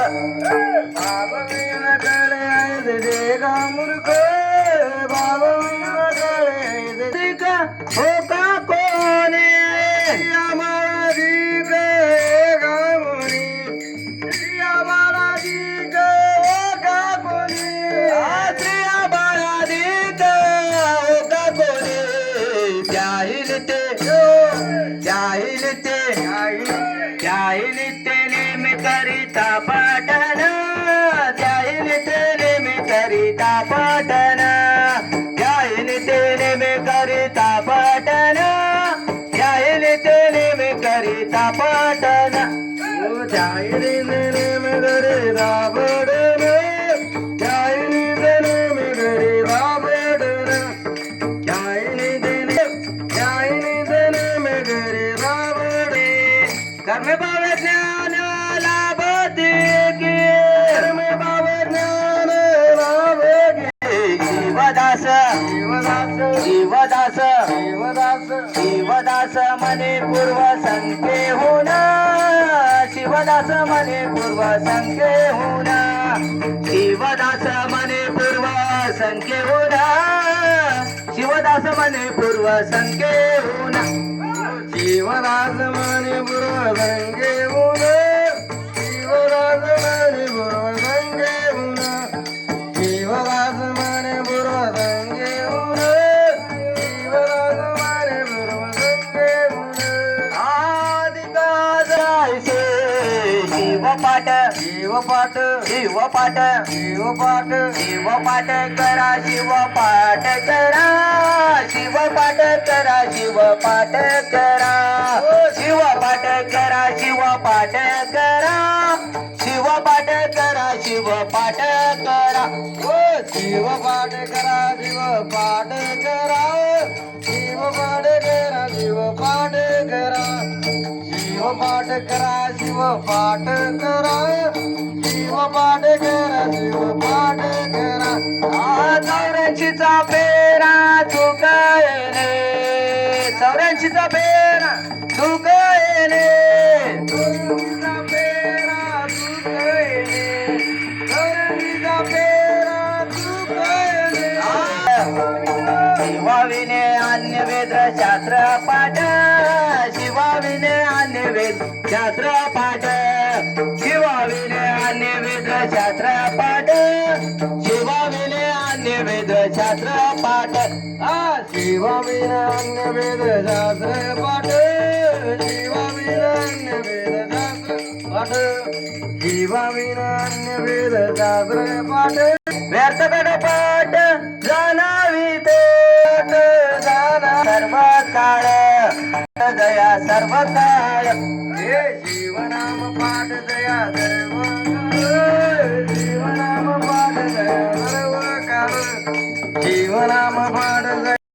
बाबा विन कळे ऐद देगा मूर्ख बाबा विन कळे ऐद का हो का कोणी आम्हाला दिग एगा मुनी आम्हाला दिग एगा कोणी श्री आम्हाला दिग एगा कोणी जाहिल ते जाहिल ते नेम करिता पाठन जाहिल ते नेम करिता पाठन जाहिल ते नेम करिता पाठन जाहिल ते नेम करिता पाठन जाहिल नेम करिता पाठन जाहिल नेम करिता पाठन जाहिल नेम करिता कर्म भाव ज्ञान लाभते की कर्म भाव ज्ञान लाभते शिवदास शिवदास शिवदास शिवदास मने पूर्व संख्ये होना शिवदास मने पूर्व संख्ये होना शिवदास मने पूर्व संख्ये होना शिवदास मने पूर्व संख्ये होना शिवदास मने पूर्व संख्ये होना शिवदास मने पूर्व संख्ये होना शिवदास मने पूर्व संख्ये होना शिवदास मने पूर्व संख्ये होना आदिकाजायसे शिवपाठ शिवपाठ शिवपाठ शिवपाठ शिवपाठ करा शिवपाठ करा शिवपाठ करा शिवपाठ करा शिवपाठ करा शिवपाठ करा शिवपाठ करा शिवपाठ करा शिवपाठ करा शिवपाठ करा शिवपाठ करा शिवपाठ करा शिवपाठ करा शिवपाठ करा शिवपाठ करा शिवपाठ करा चौऱ्याऐंशीचा फेरा चुकायले चौऱ्याऐंशीचा फेरा चुकायले चौऱ्याऐंशीचा फेरा चुकायले चौऱ्याऐंशीचा फेरा चुकायले शिवाविने अन्य वेद शास्त्र पाठ शिवाविने अन्य वेद शास्त्र पाठ शिवाविने अन्य वेद शास्त्र पाठ शिवाविने अन्य वेद शास्त्र पाठ शिवाविने अन्य वेद शास्त्र पाठ शिवाविने अन्य वेद शास्त्र पाठ शिवाविने अन्य वेद शास्त्र पाठ व्यर्थ पाठ जाणावी तोट जाणा सर्व काळ दया सर्व काळ हे शिवनाम पाठ दया सर्व